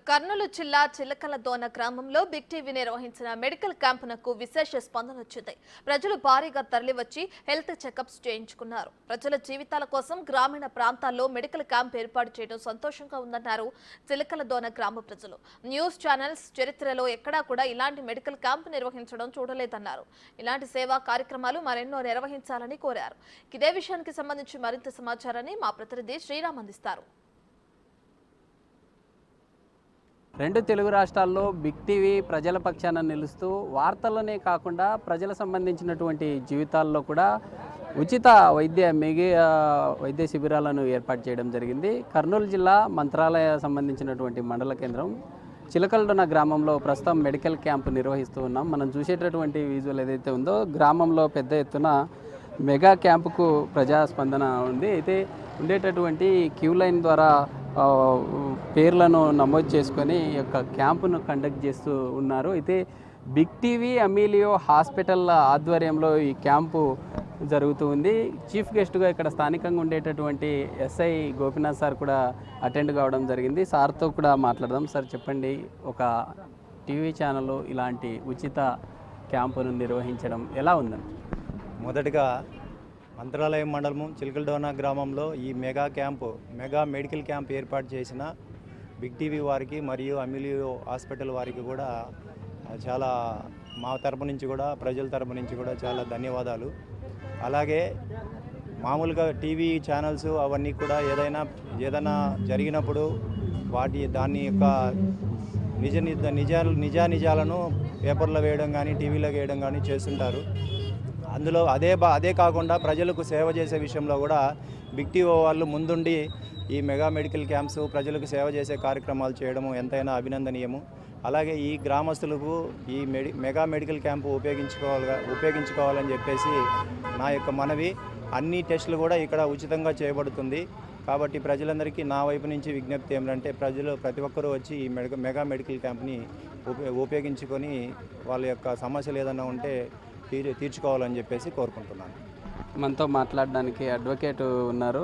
కర్నూలు జిల్లా చిలకలదోన గ్రామంలో big TV నిర్వహించిన మెడికల్ క్యాంపునకు విశేష స్పందన వచ్చింది. ప్రజలు భారీగా తరలివచ్చి హెల్త్ చెకప్స్ చేయించుకున్నారు. ప్రజల జీవితాల కోసం గ్రామీణ ప్రాంతాల్లో మెడికల్ క్యాంప్ ఏర్పాటు చేయడం సంతోషంగా ఉందన్నారు చిలకలదోన గ్రామ ప్రజలు. న్యూస్ ఛానల్స్ చరిత్రలో ఎక్కడా కూడా ఇలాంటి మెడికల్ క్యాంప్ నిర్వహించడం చూడలేదన్నారు. ఇలాంటి సేవా కార్యక్రమాలు మరెన్నో నిర్వహించాలని కోరారు. ఇదే విషయానికి సంబంధించి మరింత సమాచారాన్ని మా ప్రతినిధి శ్రీరామ్ అందిస్తారు. రెండు తెలుగు రాష్ట్రాల్లో బిగ్ టీవీ ప్రజల పక్షాన నిలుస్తూ వార్తల్లోనే కాకుండా ప్రజల సంబంధించినటువంటి జీవితాల్లో కూడా ఉచిత వైద్య శిబిరాలను ఏర్పాటు చేయడం జరిగింది. కర్నూలు జిల్లా మంత్రాలయ సంబంధించినటువంటి మండల కేంద్రం చిలకలదోన గ్రామంలో ప్రస్తుతం మెడికల్ క్యాంప్ నిర్వహిస్తూ ఉన్నాం. మనం చూసేటటువంటి విజువల్ ఏదైతే ఉందో గ్రామంలో పెద్ద ఎత్తున మెగా క్యాంపుకు ప్రజాస్పందన ఉంది. అయితే ఉండేటటువంటి క్యూ లైన్ ద్వారా పేర్లను నమోదు చేసుకొని ఈ యొక్క క్యాంపును కండక్ట్ చేస్తూ ఉన్నారు. అయితే బిగ్ టీవీ అమీలియో హాస్పిటల్ ఆధ్వర్యంలో ఈ క్యాంపు జరుగుతూ ఉంది. చీఫ్ గెస్ట్గా ఇక్కడ స్థానికంగా ఉండేటటువంటి ఎస్ఐ గోపీనాథ్ సార్ కూడా అటెండ్ కావడం జరిగింది. సార్తో కూడా మాట్లాడదాం. సార్ చెప్పండి, ఒక టీవీ ఛానల్ ఇలాంటి ఉచిత క్యాంపును నిర్వహించడం ఎలా ఉందండి? మొదటగా మంత్రాలయం మండలము చిలకలదోన గ్రామంలో ఈ మెగా మెడికల్ క్యాంప్ ఏర్పాటు చేసిన బిగ్ టీవీ వారికి మరియు అమిలియో హాస్పిటల్ వారికి కూడా చాలా మా తరపు నుంచి కూడా ప్రజల తరపు నుంచి కూడా చాలా ధన్యవాదాలు. అలాగే మామూలుగా టీవీ ఛానల్స్ అవన్నీ కూడా ఏదైనా జరిగినప్పుడు దాని యొక్క నిజాలను పేపర్లో వేయడం కానీ టీవీలో వేయడం కానీ చేస్తుంటారు. అందులో అదే కాకుండా ప్రజలకు సేవ చేసే విషయంలో కూడా బిగ్ టీవీ వాళ్ళు ముందుండి ఈ మెగా మెడికల్ క్యాంప్స్ ప్రజలకు సేవ చేసే కార్యక్రమాలు చేయడము ఎంతైనా అలాగే ఈ గ్రామస్తులకు ఈ మెగా మెడికల్ క్యాంపు ఉపయోగించుకోవాలని చెప్పేసి నా యొక్క మనవి. అన్ని టెస్టులు కూడా ఇక్కడ ఉచితంగా చేయబడుతుంది. కాబట్టి ప్రజలందరికీ నా వైపు నుంచి విజ్ఞప్తి ఏమిటంటే ప్రతి ఒక్కరూ వచ్చి ఈ మెగా మెడికల్ క్యాంప్ని ఉపయోగించుకొని వాళ్ళ యొక్క సమస్యలు ఏదైనా ఉంటే తీర్చుకోవాలని చెప్పేసి కోరుకుంటున్నాను. మనతో మాట్లాడడానికి అడ్వకేట్ ఉన్నారు.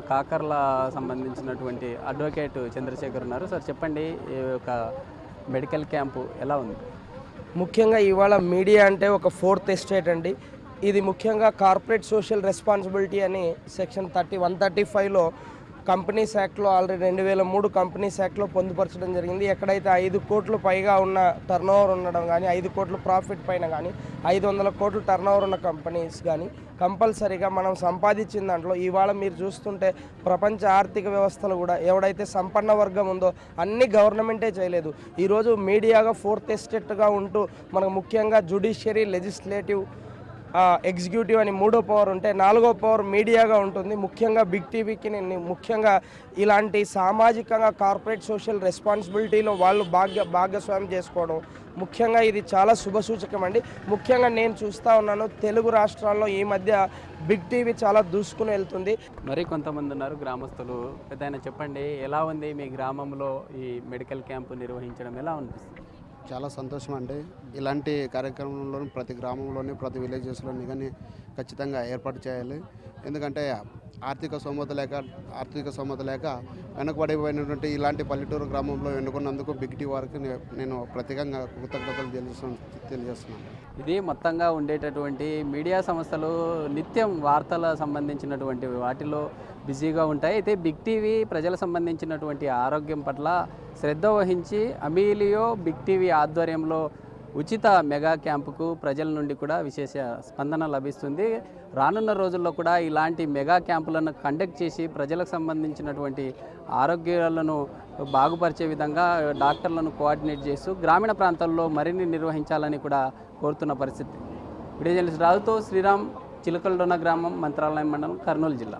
కాకర్ల సంబంధించినటువంటి అడ్వకేట్ చంద్రశేఖర్ ఉన్నారు. సార్ చెప్పండి, ఈ యొక్క మెడికల్ క్యాంపు ఎలా ఉంది? ముఖ్యంగా ఇవాళ మీడియా అంటే ఒక ఫోర్త్ ఎస్టేట్ అండి. ఇది ముఖ్యంగా కార్పొరేట్ సోషల్ రెస్పాన్సిబిలిటీ అని సెక్షన్ 135లో కంపెనీస్ యాక్ట్లో ఆల్రెడీ 2003 కంపెనీస్ యాక్ట్లో పొందుపరచడం జరిగింది. ఎక్కడైతే 5 కోట్ల పైగా ఉన్న టర్నోవర్ ఉండడం కానీ 5 కోట్ల ప్రాఫిట్ పైన కానీ 500 కోట్ల టర్నోవర్ ఉన్న కంపెనీస్ కానీ కంపల్సరీగా మనం సంపాదించిన దాంట్లో ఇవాళ మీరు చూస్తుంటే ప్రపంచ ఆర్థిక వ్యవస్థలు కూడా ఎవడైతే సంపన్న వర్గం ఉందో అన్ని గవర్నమెంటే చేయలేదు. ఈరోజు మీడియాగా ఫోర్త్ ఎస్టేట్గా ఉంటూ మనకు ముఖ్యంగా జ్యుడిషియరీ, లెజిస్లేటివ్, ఎగ్జిక్యూటివ్ అని 3వ పవర్ ఉంటే 4వ పవర్ మీడియాగా ఉంటుంది. ముఖ్యంగా బిగ్ టీవీకి నేను ముఖ్యంగా ఇలాంటి సామాజికంగా కార్పొరేట్ సోషల్ రెస్పాన్సిబిలిటీలో వాళ్ళు భాగస్వామ్యం చేసుకోవడం ముఖ్యంగా ఇది చాలా శుభసూచకం అండి. ముఖ్యంగా నేను చూస్తూ ఉన్నాను తెలుగు రాష్ట్రాల్లో ఈ మధ్య బిగ్ టీవీ చాలా దూసుకుని వెళ్తుంది. మరి కొంతమంది ఉన్నారు గ్రామస్తులు. పెద్ద చెప్పండి, ఎలా ఉంది మీ గ్రామంలో ఈ మెడికల్ క్యాంపు నిర్వహించడం ఎలా అనిపిస్తుంది? చాలా సంతోషం అండి. ఇలాంటి కార్యక్రమంలోని ప్రతి గ్రామంలోని ప్రతి విలేజెస్లోని కానీ ఖచ్చితంగా ఏర్పాటు చేయాలి. ఎందుకంటే ఆర్థిక స్థోమత లేక వెనుకబడిపోయినటువంటి ఇలాంటి పల్లెటూరు గ్రామంలో ఎన్నుకున్నందుకు బిగ్ టీవీ వారికి నేను ప్రత్యేకంగా కృతజ్ఞతలు తెలియజేస్తున్నాను. ఇది మొత్తంగా ఉండేటటువంటి మీడియా సంస్థలు నిత్యం వార్తల సంబంధించినటువంటి వాటిలో బిజీగా ఉంటాయి. అయితే బిగ్ టీవీ ప్రజల సంబంధించినటువంటి ఆరోగ్యం పట్ల శ్రద్ధ వహించి అమీలియో బిగ్ టీవీ ఆధ్వర్యంలో ఉచిత మెగా క్యాంపుకు ప్రజల నుండి కూడా విశేష స్పందన లభిస్తుంది. రానున్న రోజుల్లో కూడా ఇలాంటి మెగా క్యాంపులను కండక్ట్ చేసి ప్రజలకు సంబంధించినటువంటి ఆరోగ్యాలను బాగుపరిచే విధంగా డాక్టర్లను కోఆర్డినేట్ చేస్తూ గ్రామీణ ప్రాంతాల్లో మరిన్ని నిర్వహించాలని కూడా కోరుతున్న పరిస్థితి. వీడియో జర్నలిస్ట్ రాజుతో శ్రీరామ్, చిలకలదోన గ్రామం, మంత్రాలయం మండలం, కర్నూలు జిల్లా.